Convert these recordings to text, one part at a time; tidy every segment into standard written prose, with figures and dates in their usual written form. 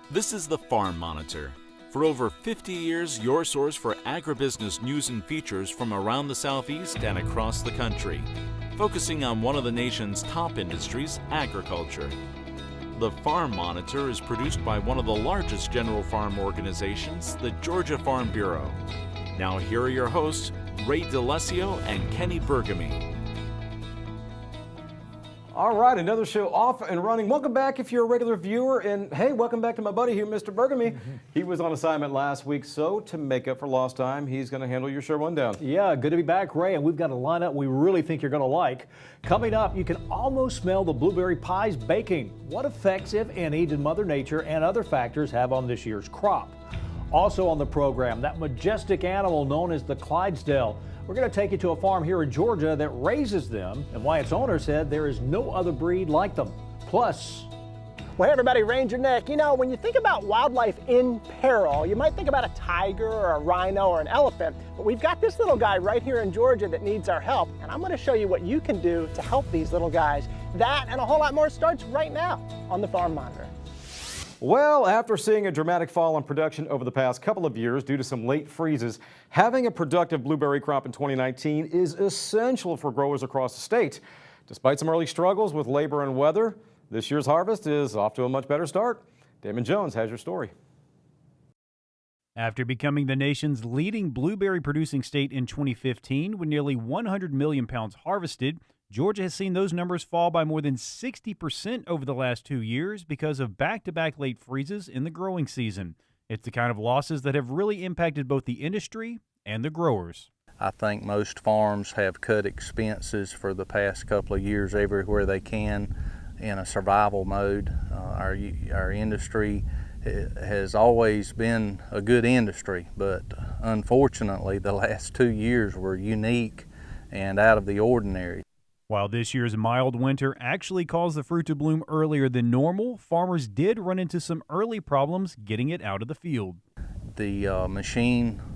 This is the Farm Monitor. For over 50 years, your source for agribusiness news and features from around the Southeast and across the country, focusing on one of the nation's top industries, agriculture. The Farm Monitor is produced by one of the largest general farm organizations, the Georgia Farm Bureau. Now here are your hosts, Ray DeLessio and Kenny Bergamy. All right, another show off and running. Welcome back if you're a regular viewer, and hey, welcome back to my buddy here, Mr. Bergamy. He was on assignment last week, so to make up for lost time, he's going to handle your show rundown. Yeah, good to be back, Ray, and we've got a lineup we really think you're going to like. Coming up, you can almost smell the blueberry pies baking. What effects, if any, did Mother Nature and other factors have on this year's crop? Also on the program, that majestic animal known as the Clydesdale. We're going to take you to a farm here in Georgia that raises them and why its owner said there is no other breed like them. Plus, well, hey everybody, Ranger Nick. You know, when you think about wildlife in peril, you might think about a tiger or a rhino or an elephant, but we've got this little guy right here in Georgia that needs our help, and I'm going to show you what you can do to help these little guys. That and a whole lot more starts right now on the Farm Monitor. Well, after seeing a dramatic fall in production over the past couple of years due to some late freezes, having a productive blueberry crop in 2019 is essential for growers across the state. Despite some early struggles with labor and weather, this year's harvest is off to a much better start. Damon Jones has your story. After becoming the nation's leading blueberry producing state in 2015 with nearly 100 million pounds harvested, Georgia has seen those numbers fall by more than 60% over the last 2 years because of back-to-back late freezes in the growing season. It's the kind of losses that have really impacted both the industry and the growers. I think most farms have cut expenses for the past couple of years everywhere they can in a survival mode. Our industry has always been a good industry, but unfortunately the last 2 years were unique and out of the ordinary. While this year's mild winter actually caused the fruit to bloom earlier than normal, farmers did run into some early problems getting it out of the field. The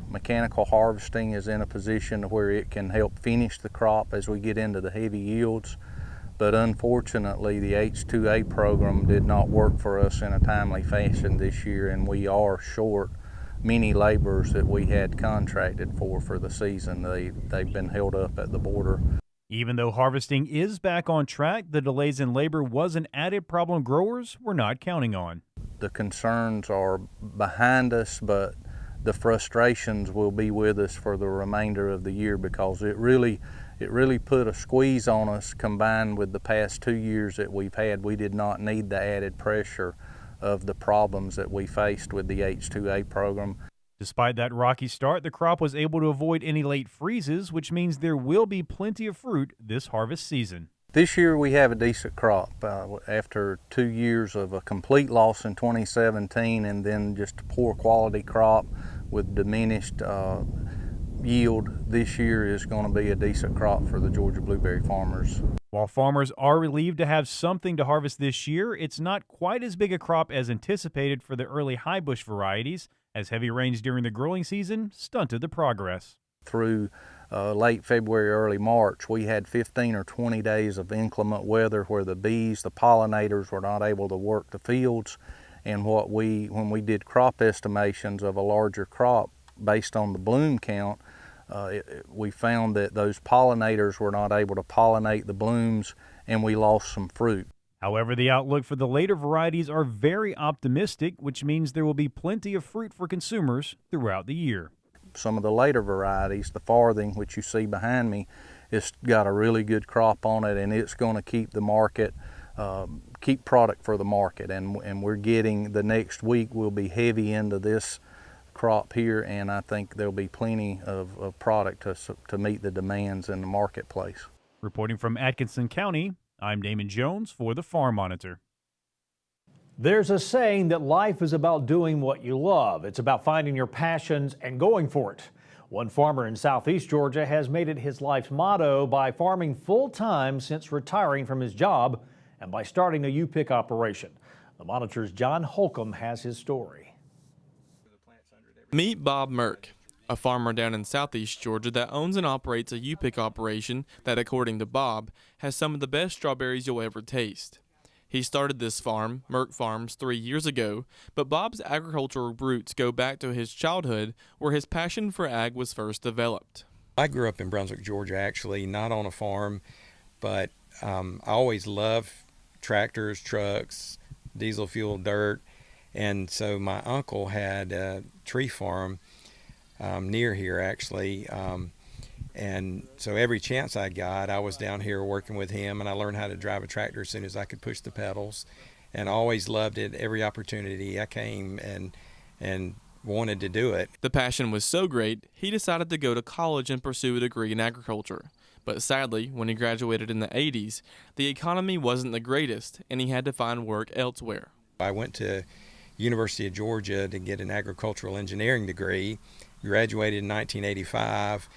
mechanical harvesting is in a position where it can help finish the crop as we get into the heavy yields. But unfortunately, the H2A program did not work for us in a timely fashion this year, and we are short many laborers that we had contracted for the season. They've been held up at the border. Even though harvesting is back on track, the delays in labor was an added problem growers were not counting on. The concerns are behind us, but the frustrations will be with us for the remainder of the year because it really put a squeeze on us combined with the past 2 years that we've had. We did not need the added pressure of the problems that we faced with the H2A program. Despite that rocky start, the crop was able to avoid any late freezes, which means there will be plenty of fruit this harvest season. This year we have a decent crop. After 2 years of a complete loss in 2017 and then just a poor quality crop with diminished yield, this year is going to be a decent crop for the Georgia blueberry farmers. While farmers are relieved to have something to harvest this year, it's not quite as big a crop as anticipated for the early high bush varieties, as heavy rains during the growing season stunted the progress. Through late February, early March, we had 15 or 20 days of inclement weather where the bees, the pollinators, were not able to work the fields. And when we did crop estimations of a larger crop based on the bloom count, we found that those pollinators were not able to pollinate the blooms, and we lost some fruit. However, the outlook for the later varieties are very optimistic, which means there will be plenty of fruit for consumers throughout the year. Some of the later varieties, the farthing, which you see behind me, it's got a really good crop on it, and it's going to keep the market, keep product for the market. And we're getting, the next week we'll be heavy into this crop here, and I think there'll be plenty of product to meet the demands in the marketplace. Reporting from Atkinson County, I'm Damon Jones for the Farm Monitor. there's a saying that life is about doing what you love. It's about finding your passions and going for it. One farmer in southeast Georgia has made it his life's motto by farming full-time since retiring from his job and by starting a U-pick operation. The Monitor's John Holcomb has his story. Meet Bob Merck, a farmer down in southeast Georgia that owns and operates a U-pick operation that, according to Bob, has some of the best strawberries you'll ever taste. He started this farm, Merck Farms, 3 years ago, but Bob's agricultural roots go back to his childhood, where his passion for ag was first developed. I grew up in Brunswick, Georgia, actually, not on a farm, but I always loved tractors, trucks, diesel fuel, dirt, and so my uncle had a tree farm near here, actually, and so every chance I got, I was down here working with him, and I learned how to drive a tractor as soon as I could push the pedals, and always loved it. Every opportunity I came and wanted to do it. The passion was so great, he decided to go to college and pursue a degree in agriculture. But sadly, when he graduated in the 80s, the economy wasn't the greatest, and he had to find work elsewhere. I went to University of Georgia to get an agricultural engineering degree, graduated in 1985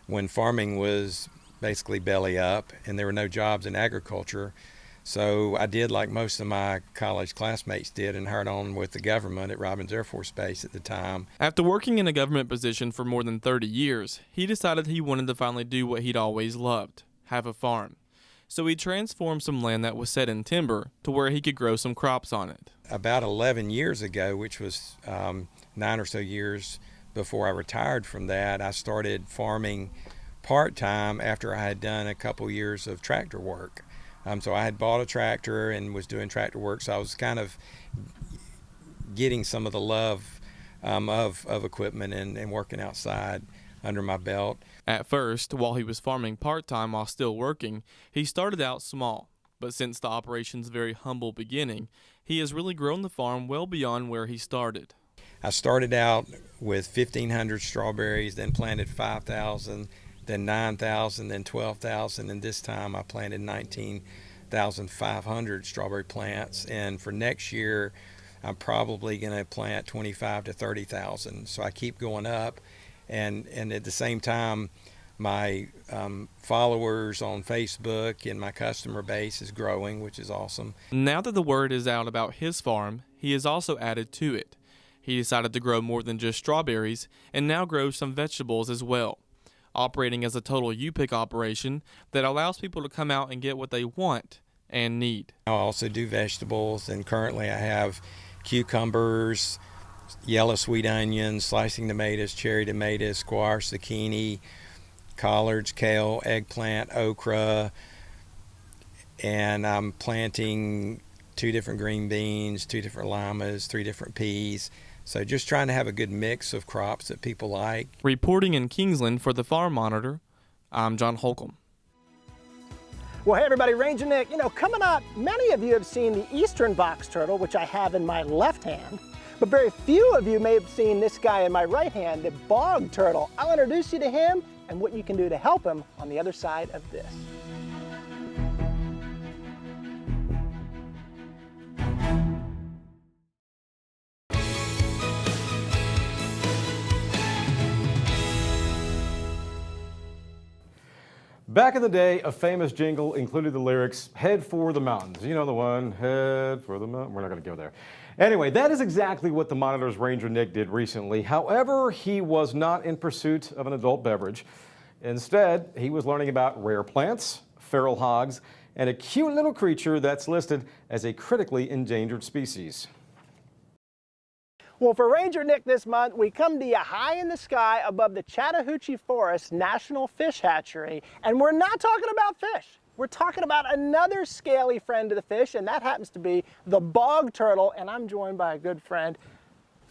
when farming was basically belly up and there were no jobs in agriculture. So I did like most of my college classmates did and hired on with the government at Robins Air Force Base at the time. After working in a government position for more than 30 years, he decided he wanted to finally do what he'd always loved, have a farm. So he transformed some land that was set in timber to where he could grow some crops on it. About 11 years ago, which was 9 or so years before I retired from that, I started farming part-time after I had done a couple years of tractor work. So I had bought a tractor and was doing tractor work, so I was kind of getting some of the love of equipment and working outside under my belt. At first, while he was farming part-time while still working, he started out small. But since the operation's very humble beginning, he has really grown the farm well beyond where he started. I started out with 1,500 strawberries, then planted 5,000, then 9,000, then 12,000, and this time I planted 19,500 strawberry plants. And for next year, I'm probably going to plant 25 to 30,000. So I keep going up, and at the same time, my followers on Facebook and my customer base is growing, which is awesome. Now that the word is out about his farm, he has also added to it. He decided to grow more than just strawberries and now grows some vegetables as well, operating as a total U-pick operation that allows people to come out and get what they want and need. I also do vegetables, and currently I have cucumbers, yellow sweet onions, slicing tomatoes, cherry tomatoes, squash, zucchini, collards, kale, eggplant, okra, and I'm planting 2 different green beans, 2 different limas, 3 different peas. So just trying to have a good mix of crops that people like. Reporting in Kingsland for the Farm Monitor, I'm John Holcomb. Well, hey everybody, Ranger Nick. Coming up, many of you have seen the eastern box turtle, which I have in my left hand, but very few of you may have seen this guy in my right hand, the bog turtle. I'll introduce you to him and what you can do to help him on the other side of this. Back in the day, a famous jingle included the lyrics, "Head for the mountains." You know the one, head for the mountains. We're not going to go there. Anyway, that is exactly what the Monitor's Ranger Nick did recently. However, he was not in pursuit of an adult beverage. Instead, he was learning about rare plants, feral hogs, and a cute little creature that's listed as a critically endangered species. Well, for Ranger Nick this month, we come to you high in the sky above the Chattahoochee Forest National Fish Hatchery, and we're not talking about fish. We're talking about another scaly friend of the fish, and that happens to be the bog turtle, and I'm joined by a good friend,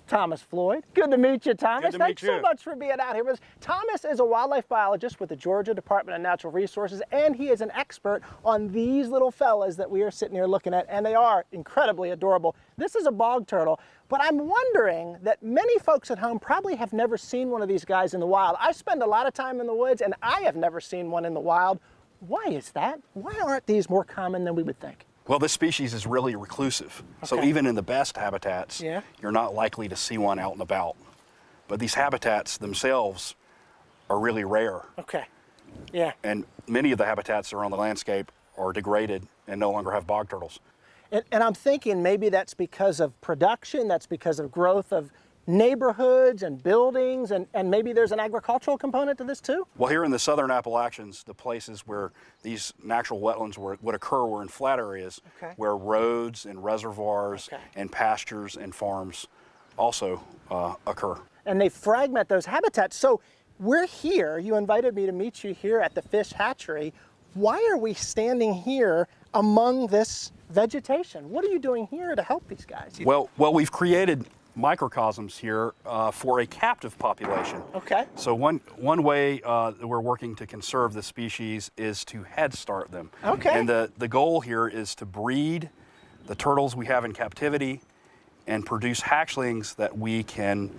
Thomas Floyd. Good to meet you, Thomas. Thanks so much for being out here with us. Thomas is a wildlife biologist with the Georgia Department of Natural Resources, and he is an expert on these little fellas that we are sitting here looking at, and they are incredibly adorable. This is a bog turtle, but I'm wondering that many folks at home probably have never seen one of these guys in the wild. I spend a lot of time in the woods, and I have never seen one in the wild. Why is that? Why aren't these more common than we would think? Well, this species is really reclusive. So even in the best habitats, you're not likely to see one out and about. But these habitats themselves are really rare. Okay. Yeah. And many of the habitats around the landscape are degraded and no longer have bog turtles. And I'm thinking maybe that's because of production, that's because of growth of neighborhoods and buildings, and maybe there's an agricultural component to this too? Well, here in the southern Appalachians, the places where these natural wetlands would occur were in flat areas where roads and reservoirs and pastures and farms also occur. And they fragment those habitats. So we're here, you invited me to meet you here at the fish hatchery. Why are we standing here among this vegetation? What are you doing here to help these guys? Well, we've created microcosms here for a captive population. Okay. So one way that we're working to conserve the species is to head start them. Okay. And the goal here is to breed the turtles we have in captivity and produce hatchlings that we can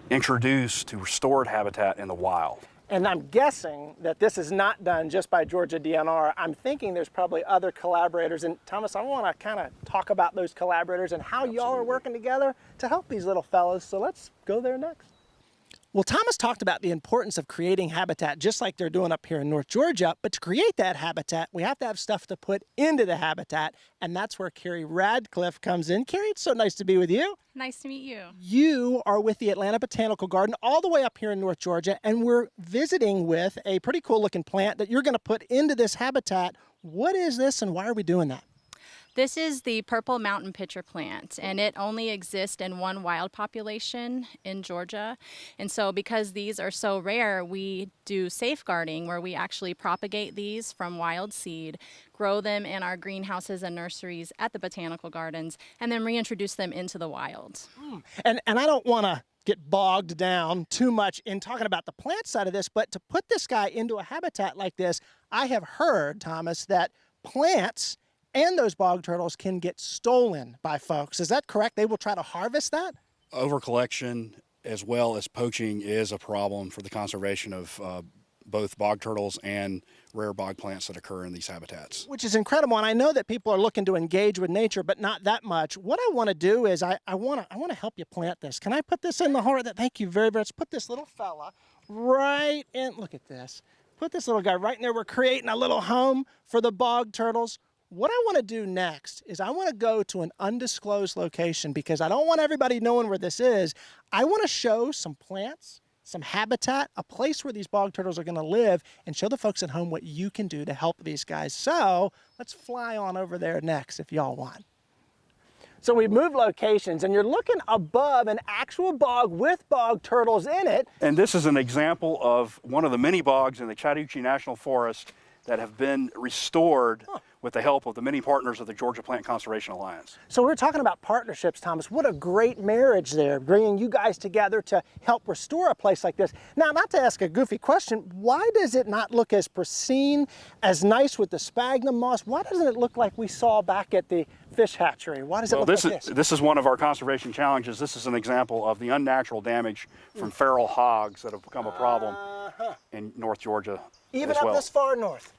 introduce to restored habitat in the wild. And I'm guessing that this is not done just by Georgia DNR. I'm thinking there's probably other collaborators. And Thomas, I want to kind of talk about those collaborators and how y'all are working together to help these little fellows. So let's go there next. Well, Thomas talked about the importance of creating habitat just like they're doing up here in North Georgia, but to create that habitat, we have to have stuff to put into the habitat, and that's where Carrie Radcliffe comes in. Carrie, it's so nice to be with you. Nice to meet you. You are with the Atlanta Botanical Garden all the way up here in North Georgia, and we're visiting with a pretty cool looking plant that you're going to put into this habitat. What is this and why are we doing that? This is the purple mountain pitcher plant, and it only exists in one wild population in Georgia. And so because these are so rare, we do safeguarding where we actually propagate these from wild seed, grow them in our greenhouses and nurseries at the botanical gardens, and then reintroduce them into the wild. And I don't want to get bogged down too much in talking about the plant side of this, but to put this guy into a habitat like this, I have heard, Thomas, that plants and those bog turtles can get stolen by folks. Is that correct? They will try to harvest that? Overcollection as well as poaching is a problem for the conservation of both bog turtles and rare bog plants that occur in these habitats. Which is incredible, and I know that people are looking to engage with nature, but not that much. What I want to do is I want to help you plant this. Can I put this in the heart? Thank you very much. Put this little fella right in. Look at this. Put this little guy right in there. We're creating a little home for the bog turtles. What I want to do next is I want to go to an undisclosed location because I don't want everybody knowing where this is. I want to show some plants, some habitat, a place where these bog turtles are going to live, and show the folks at home what you can do to help these guys. So let's fly on over there next if y'all want. So we've moved locations, and you're looking above an actual bog with bog turtles in it. And this is an example of one of the many bogs in the Chattahoochee National Forest that have been restored with the help of the many partners of the Georgia Plant Conservation Alliance. So we're talking about partnerships, Thomas. What a great marriage there, bringing you guys together to help restore a place like this. Now, not to ask a goofy question, why does it not look as pristine, as nice with the sphagnum moss? Why doesn't it look like we saw back at the fish hatchery? Why does it look like this? This is one of our conservation challenges. This is an example of the unnatural damage from feral hogs that have become a problem in North Georgia. Even as up well. this far north.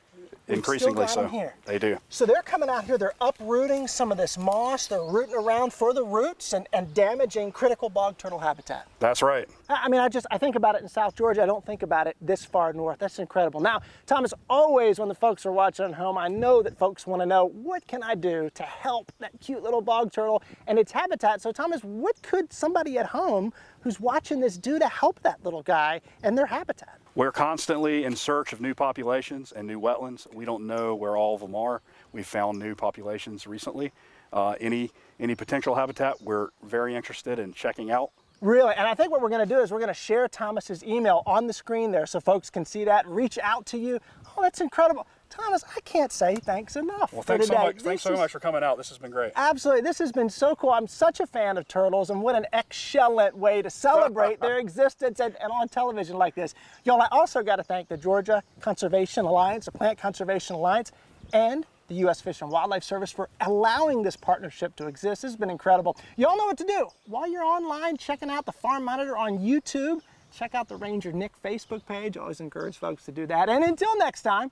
Increasingly so. They do. So they're coming out here, they're uprooting some of this moss, they're rooting around for the roots and damaging critical bog turtle habitat. That's right. I mean, I think about it in South Georgia, I don't think about it this far north. That's incredible. Now, Thomas, always when the folks are watching at home, I know that folks want to know, what can I do to help that cute little bog turtle and its habitat? So Thomas, what could somebody at home who's watching this do to help that little guy and their habitat? We're constantly in search of new populations and new wetlands. We don't know where all of them are. We've found new populations recently. Any potential habitat, we're very interested in checking out. Really, and I think what we're going to do is we're going to share Thomas's email on the screen there so folks can see that, reach out to you. Oh, that's incredible. Thomas, I can't say thanks enough. Well, thanks so much. Thanks so much for coming out. This has been great. Absolutely. This has been so cool. I'm such a fan of turtles, and what an excellent way to celebrate their existence and on television like this. Y'all, I also got to thank the Georgia Conservation Alliance, the Plant Conservation Alliance, and the U.S. Fish and Wildlife Service for allowing this partnership to exist. This has been incredible. Y'all know what to do. While you're online checking out the Farm Monitor on YouTube, check out the Ranger Nick Facebook page. I always encourage folks to do that. And until next time,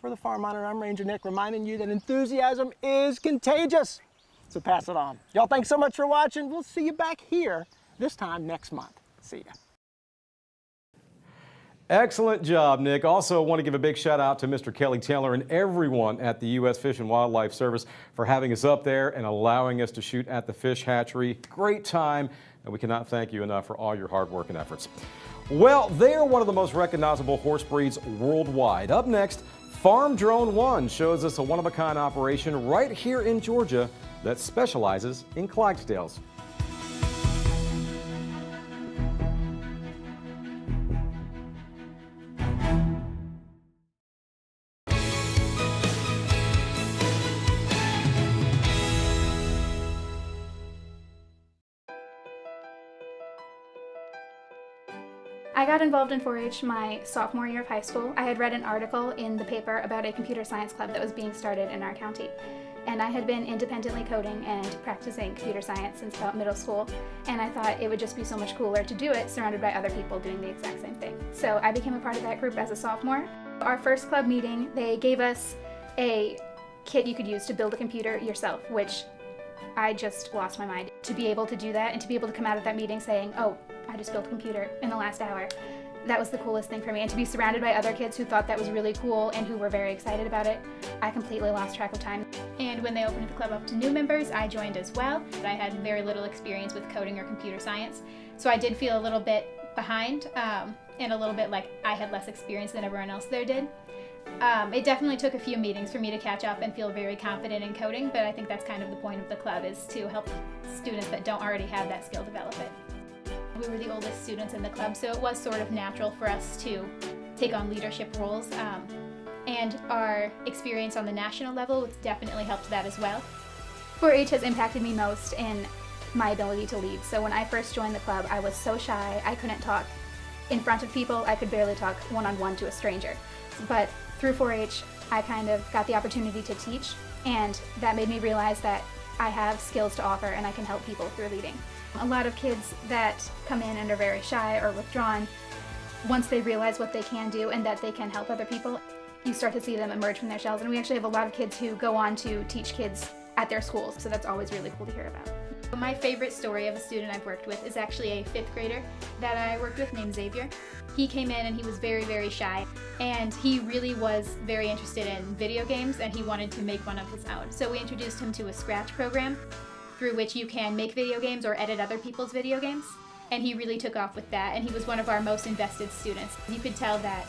for the Farm Monitor, I'm Ranger Nick, reminding you that enthusiasm is contagious. So pass it on. Y'all, thanks so much for watching. We'll see you back here this time next month. See ya. Excellent job, Nick. Also want to give a big shout out to Mr. Kelly Taylor and everyone at the U.S. Fish and Wildlife Service for having us up there and allowing us to shoot at the fish hatchery. Great time, and we cannot thank you enough for all your hard work and efforts. Well, they're one of the most recognizable horse breeds worldwide. Up next, Farm Drone 1 shows us a one-of-a-kind operation right here in Georgia that specializes in Clydesdales. I got involved in 4-H my sophomore year of high school. I had read an article in the paper about a computer science club that was being started in our county. And I had been independently coding and practicing computer science since about middle school. And I thought it would just be so much cooler to do it surrounded by other people doing the exact same thing. So I became a part of that group as a sophomore. Our first club meeting, they gave us a kit you could use to build a computer yourself, which I just lost my mind. To be able to do that and to be able to come out of that meeting saying, oh, I just built a computer in the last hour. That was the coolest thing for me. And to be surrounded by other kids who thought that was really cool and who were very excited about it, I completely lost track of time. And when they opened the club up to new members, I joined as well. I had very little experience with coding or computer science, so I did feel a little bit behind and a little bit like I had less experience than everyone else there did. It definitely took a few meetings for me to catch up and feel very confident in coding, but I think that's kind of the point of the club, is to help students that don't already have that skill develop it. We were the oldest students in the club, so it was sort of natural for us to take on leadership roles, and our experience on the national level definitely helped that as well. 4-H has impacted me most in my ability to lead. So when I first joined the club, I was so shy, I couldn't talk in front of people, I could barely talk one-on-one to a stranger. But through 4-H, I kind of got the opportunity to teach, and that made me realize that I have skills to offer and I can help people through leading. A lot of kids that come in and are very shy or withdrawn, once they realize what they can do and that they can help other people, you start to see them emerge from their shells. And we actually have a lot of kids who go on to teach kids at their schools, so that's always really cool to hear about. My favorite story of a student I've worked with is actually a 5th grader that I worked with named Xavier. He came in and he was very, very shy, and he really was very interested in video games and he wanted to make one of his own. So we introduced him to a Scratch program through which you can make video games or edit other people's video games, and he really took off with that, and he was one of our most invested students. You could tell that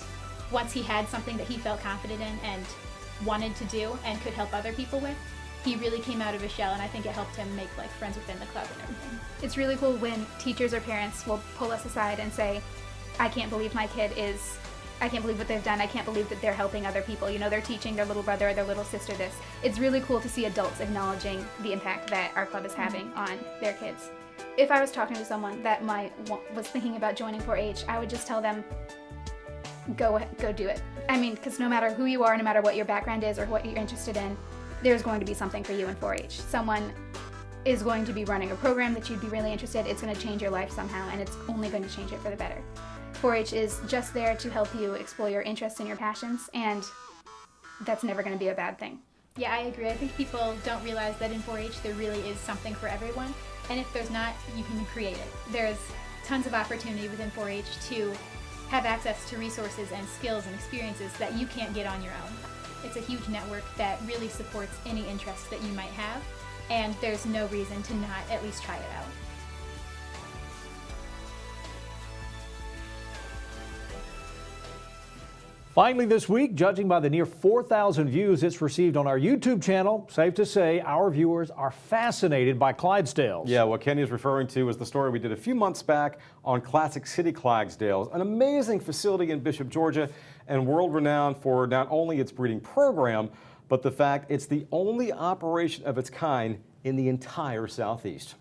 once he had something that he felt confident in and wanted to do and could help other people with, he really came out of his shell, and I think it helped him make like friends within the club and everything. It's really cool when teachers or parents will pull us aside and say, I can't believe my kid is, I can't believe what they've done, I can't believe that they're helping other people. You know, they're teaching their little brother or their little sister this. It's really cool to see adults acknowledging the impact that our club is having on their kids. If I was talking to someone that was thinking about joining 4-H, I would just tell them, go do it. I mean, because no matter who you are, no matter what your background is or what you're interested in, there's going to be something for you in 4-H. Someone is going to be running a program that you'd be really interested in. It's going to change your life somehow, and it's only going to change it for the better. 4-H is just there to help you explore your interests and your passions, and that's never going to be a bad thing. Yeah, I agree. I think people don't realize that in 4-H there really is something for everyone, and if there's not, you can create it. There's tons of opportunity within 4-H to have access to resources and skills and experiences that you can't get on your own. It's a huge network that really supports any interest that you might have, and there's no reason to not at least try it out. Finally this week, judging by the near 4,000 views it's received on our YouTube channel, safe to say our viewers are fascinated by Clydesdales. Yeah, what Kenny is referring to is the story we did a few months back on Classic City Clydesdales, an amazing facility in Bishop, Georgia, and world-renowned for not only its breeding program, but the fact it's the only operation of its kind in the entire Southeast.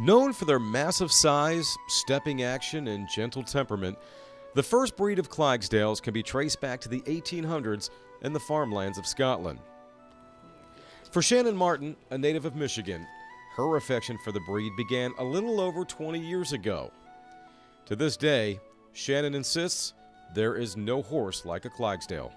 Known for their massive size, stepping action, and gentle temperament, the first breed of Clydesdales can be traced back to the 1800s in the farmlands of Scotland. For Shannon Martin, a native of Michigan, Her affection for the breed began a little over 20 years ago. To this day, Shannon insists there is no horse like a Clydesdale.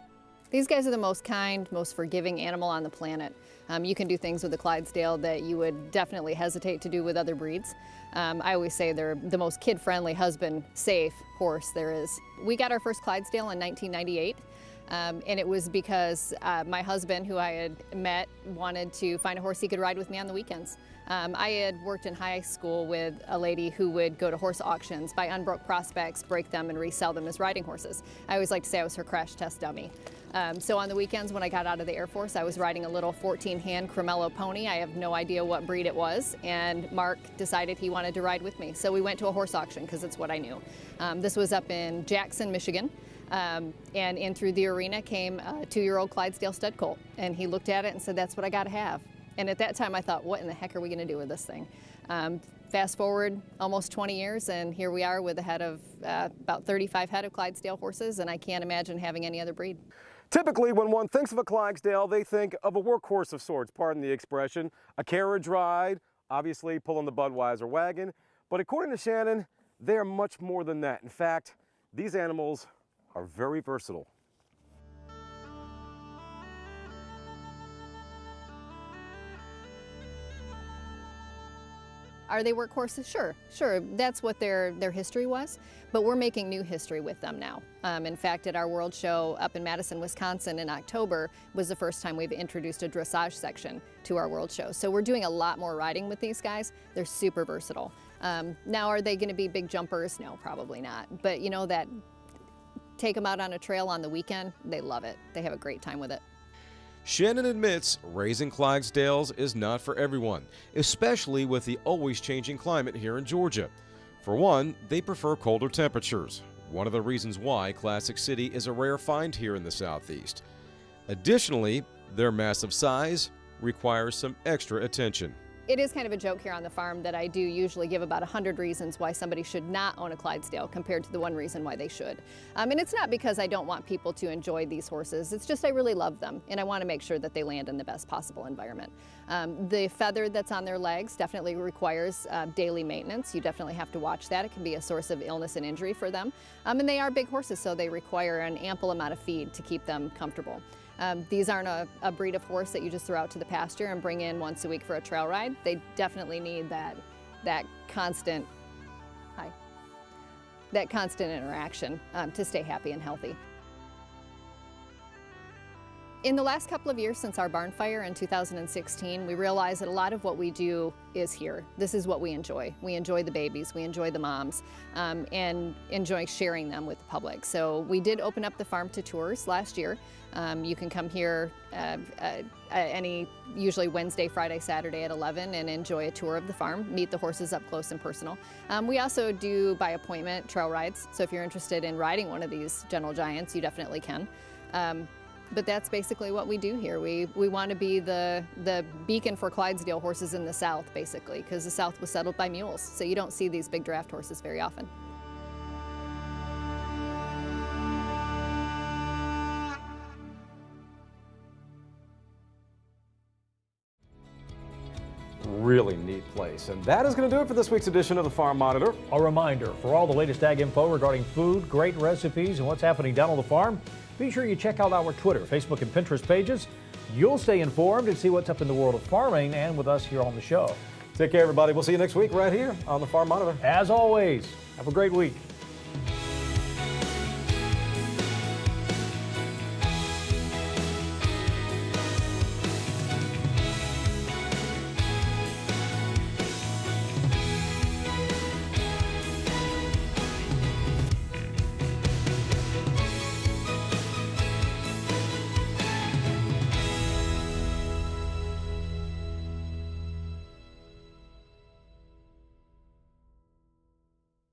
These guys are the most kind, most forgiving animal on the planet. You can do things with a Clydesdale that you would definitely hesitate to do with other breeds. I always say they're the most kid-friendly, husband-safe horse there is. We got our first Clydesdale in 1998. And it was because my husband, who I had met, wanted to find a horse he could ride with me on the weekends. I had worked in high school with a lady who would go to horse auctions, buy unbroke prospects, break them, and resell them as riding horses. I always like to say I was her crash test dummy. So on the weekends when I got out of the Air Force, I was riding a little 14-hand Cremello pony. I have no idea what breed it was, and Mark decided he wanted to ride with me. So we went to a horse auction because it's what I knew. This was up in Jackson, Michigan. And in through the arena came a 2-year-old Clydesdale stud colt, and he looked at it and said, "That's what I got to have." And at that time I thought, what in the heck are we going to do with this thing? Fast forward almost 20 years, and here we are with a head of about 35 head of Clydesdale horses, and I can't imagine having any other breed. Typically, when one thinks of a Clydesdale, they think of a workhorse of sorts, pardon the expression, a carriage ride, obviously pulling the Budweiser wagon. But according to Shannon, they are much more than that. In fact, these animals are very versatile. Are they workhorses? Sure. That's what their history was, but we're making new history with them now. In fact, at our World Show up in Madison, Wisconsin in October was the first time we've introduced a dressage section to our World Show. So we're doing a lot more riding with these guys. They're super versatile. Now, are they going to be big jumpers? No, probably not. But you know that, take them out on a trail on the weekend, they love it. They have a great time with it. Shannon admits raising Clydesdales is not for everyone, especially with the always changing climate here in Georgia. For one, they prefer colder temperatures, one of the reasons why Classic City is a rare find here in the Southeast. Additionally, their massive size requires some extra attention. It is kind of a joke here on the farm that I do usually give about 100 reasons why somebody should not own a Clydesdale compared to the one reason why they should. And it's not because I don't want people to enjoy these horses, it's just I really love them and I want to make sure that they land in the best possible environment. The feather that's on their legs definitely requires daily maintenance. You definitely have to watch that. It can be a source of illness and injury for them. And they are big horses, so they require an ample amount of feed to keep them comfortable. These aren't a breed of horse that you just throw out to the pasture and bring in once a week for a trail ride. They definitely need that constant interaction to stay happy and healthy. In the last couple of years since our barn fire in 2016, we realized that a lot of what we do is here. This is what we enjoy. We enjoy the babies, we enjoy the moms, and enjoy sharing them with the public. So we did open up the farm to tours last year. You can come here usually Wednesday, Friday, Saturday at 11 and enjoy a tour of the farm, meet the horses up close and personal. We also do by appointment trail rides. So if you're interested in riding one of these gentle giants, you definitely can. But that's basically what we do here. We want to be the beacon for Clydesdale horses in the South, basically, because the South was settled by mules. So you don't see these big draft horses very often. Really neat place. And that is going to do it for this week's edition of the Farm Monitor. A reminder, for all the latest ag info regarding food, great recipes, and what's happening down on the farm, be sure you check out our Twitter, Facebook, and Pinterest pages. You'll stay informed and see what's up in the world of farming and with us here on the show. Take care, everybody. We'll see you next week right here on the Farm Monitor. As always, have a great week.